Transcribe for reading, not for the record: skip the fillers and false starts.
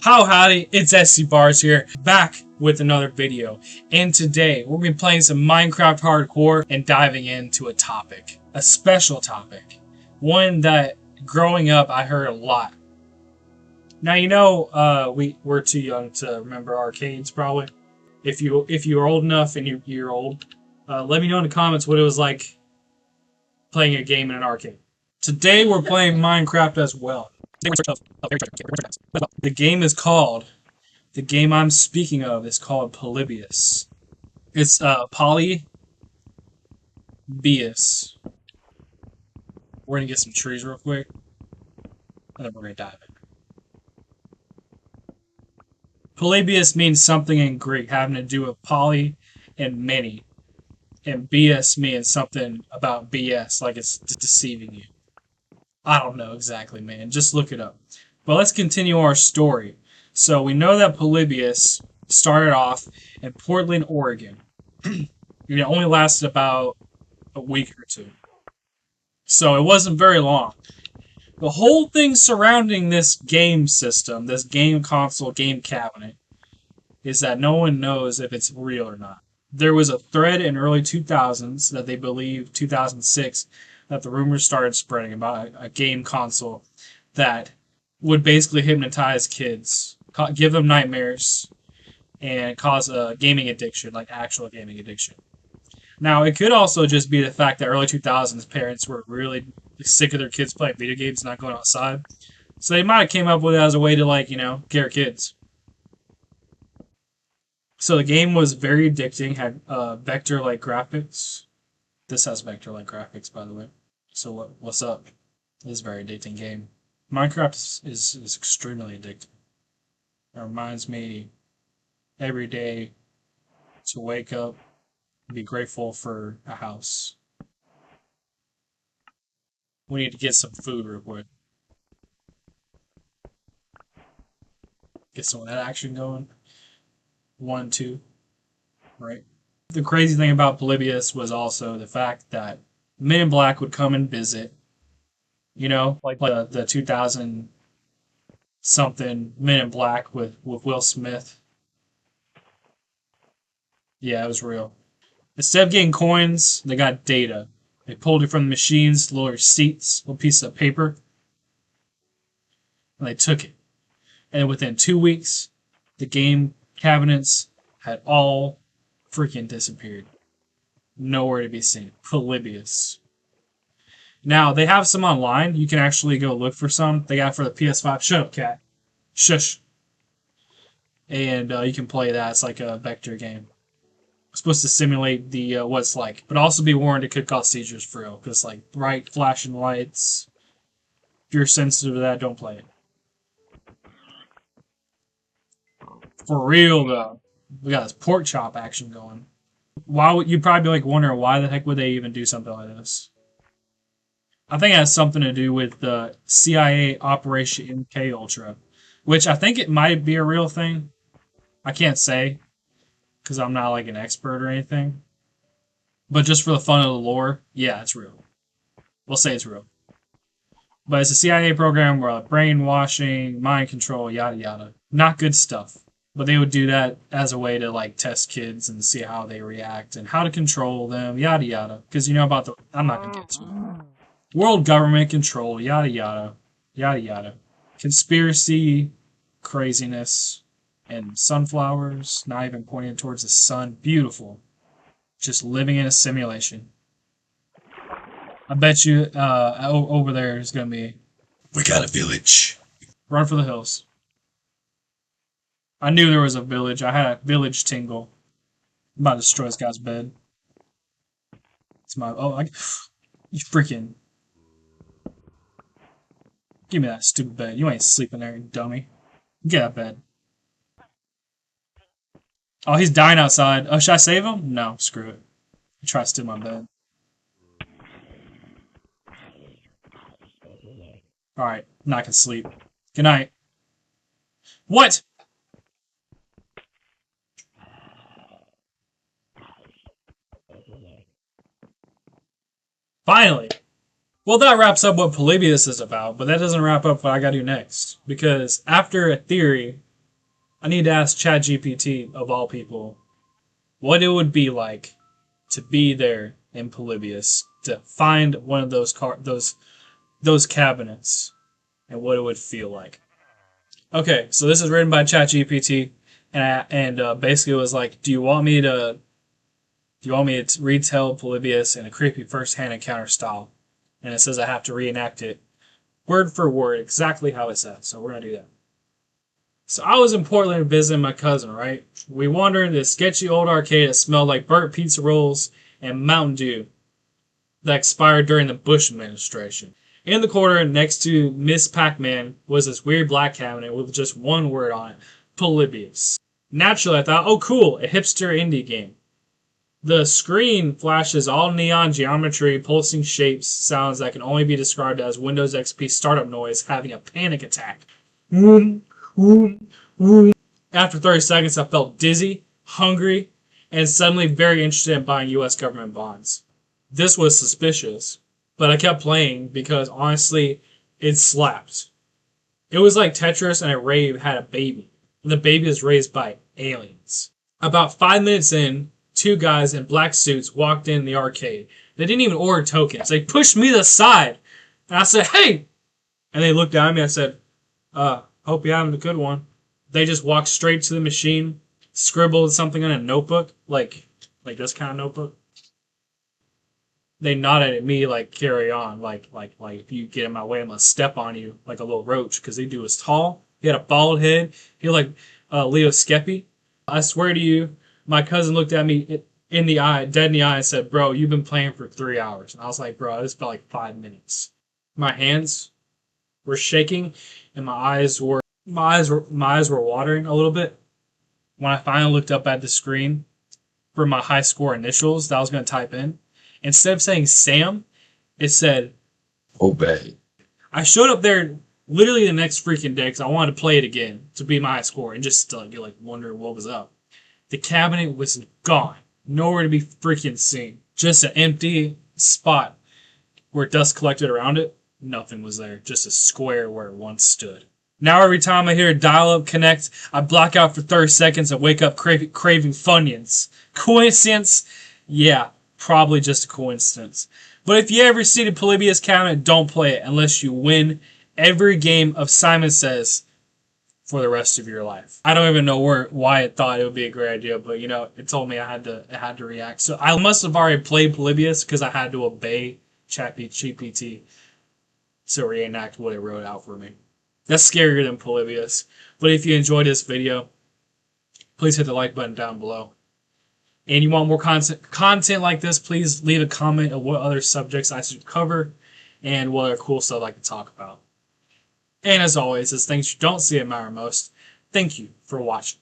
How howdy, it's SZBARZ here, back with another video. And today, we're going to be playing some Minecraft Hardcore and diving into a topic. A special topic. One that, growing up, I heard a lot. Now, you know, we're too young to remember arcades, probably. If you're old enough and you're old, let me know in the comments what it was like playing a game in an arcade. Today, we're playing Minecraft as well. The game I'm speaking of is called Polybius. It's Polybius. We're gonna get some trees real quick, and then we're gonna dive in. Polybius means something in Greek having to do with poly and many, and BS means something about BS, like it's deceiving you. I don't know exactly, man. Just look it up. But let's continue our story. So we know that Polybius started off in Portland, Oregon. It only lasted about a week or two. So it wasn't very long. The whole thing surrounding this game system, this game console, game cabinet, is that no one knows if it's real or not. There was a thread in early 2000s that they believe, 2006, that the rumors started spreading about a game console that would basically hypnotize kids, give them nightmares, and cause a gaming addiction, like actual gaming addiction. Now, it could also just be the fact that early 2000s parents were really sick of their kids playing video games and not going outside. So they might have came up with it as a way to, like, scare kids. So the game was very addicting, had vector-like graphics. This has vector-like graphics, by the way. So what's up? This is a very addicting game. Minecraft is extremely addictive. It reminds me every day to wake up and be grateful for a house. We need to get some food real quick. Get some of that action going. 1, 2, right? The crazy thing about Polybius was also the fact that Men in Black would come and visit, like the 2000 something Men in Black with Will Smith. Yeah, it was real. Instead of getting coins, they got data. They pulled it from the machines, little receipts, little piece of paper, and they took it. And within 2 weeks, the game cabinets had all freaking disappeared. Nowhere to be seen. Polybius. Now, they have some online. You can actually go look for some. They got for the PS5. Shut up, cat. Shush. And you can play that. It's like a vector game. It's supposed to simulate the what it's like. But also be warned, it could cause seizures for real. Because, like, bright flashing lights. If you're sensitive to that, don't play it. For real, though. We got this pork chop action going. Why would you probably be like wondering why the heck would they even do something like this? I think it has something to do with the CIA Operation MK Ultra, which I think it might be a real thing. I can't say because I'm not like an expert or anything. But just for the fun of the lore, yeah, it's real. We'll say it's real. But it's a CIA program where brainwashing, mind control, yada yada. Not good stuff. But they would do that as a way to, like, test kids and see how they react and how to control them, yada yada. Because you know about I'm not going to get to it. World government control, yada yada, yada yada. Conspiracy, craziness, and sunflowers, not even pointing towards the sun. Beautiful. Just living in a simulation. I bet you over there is going to be... We got a village. Run for the hills. I knew there was a village. I had a village tingle. I'm about to destroy this guy's bed. It's my... You freaking... Give me that stupid bed. You ain't sleeping there, you dummy. Get that bed. Oh, he's dying outside. Oh, should I save him? No, screw it. He tried to steal my bed. Alright, now I can sleep. Good night. What? Finally! Well, that wraps up what Polybius is about, but that doesn't wrap up what I gotta do next. Because after a theory I need to ask ChatGPT, of all people, what it would be like to be there in Polybius, to find one of those cabinets, and what it would feel like. Okay, so this is written by ChatGPT, and basically it was like, do you want me to retell Polybius in a creepy first-hand encounter style? And it says I have to reenact it word for word, exactly how it says. So we're gonna do that. So I was in Portland visiting my cousin, right? We wandered into this sketchy old arcade that smelled like burnt pizza rolls and Mountain Dew that expired during the Bush administration. In the corner next to Miss Pac-Man was this weird black cabinet with just one word on it, Polybius. Naturally, I thought, oh cool, a hipster indie game. The screen flashes all neon geometry, pulsing shapes, sounds that can only be described as Windows XP startup noise having a panic attack. After 30 seconds, I felt dizzy, hungry, and suddenly very interested in buying US government bonds. This was suspicious, but I kept playing because honestly, it slapped. It was like Tetris and a rave had a baby, and the baby was raised by aliens. About 5 minutes in, two guys in black suits walked in the arcade. They didn't even order tokens. They pushed me to the side, and I said, "Hey!" And they looked at me. I said, "Hope you're having a good one." They just walked straight to the machine, scribbled something on a notebook, like this kind of notebook. They nodded at me like carry on, like if you get in my way, I'm gonna step on you like a little roach. Because they do was tall. He had a bald head. He looked like Leo Skeppy. I swear to you, my cousin looked at me in the eye, dead in the eye, and said, "Bro, you've been playing for 3 hours." And I was like, "Bro, this felt like 5 minutes." My hands were shaking, and my eyes were watering a little bit. When I finally looked up at the screen for my high score initials that I was going to type in, instead of saying Sam, it said obey. I showed up there literally the next freaking day because I wanted to play it again to be my high score and just to get wondering what was up. The cabinet was gone, nowhere to be freaking seen. Just an empty spot where dust collected around it. Nothing was there, just a square where it once stood. Now every time I hear a dial-up connect, I block out for 30 seconds and wake up craving Funyuns. Coincidence? Yeah, probably just a coincidence. But if you ever see the Polybius cabinet, don't play it unless you win every game of Simon Says for the rest of your life. I don't even know why it thought it would be a great idea, but it told me I had to react. So I must have already played Polybius because I had to obey ChatGPT to reenact what it wrote out for me. That's scarier than Polybius. But if you enjoyed this video, please hit the like button down below. And you want more content like this, please leave a comment of what other subjects I should cover and what other cool stuff I like to talk about. And as always, as things you don't see that matter most, thank you for watching.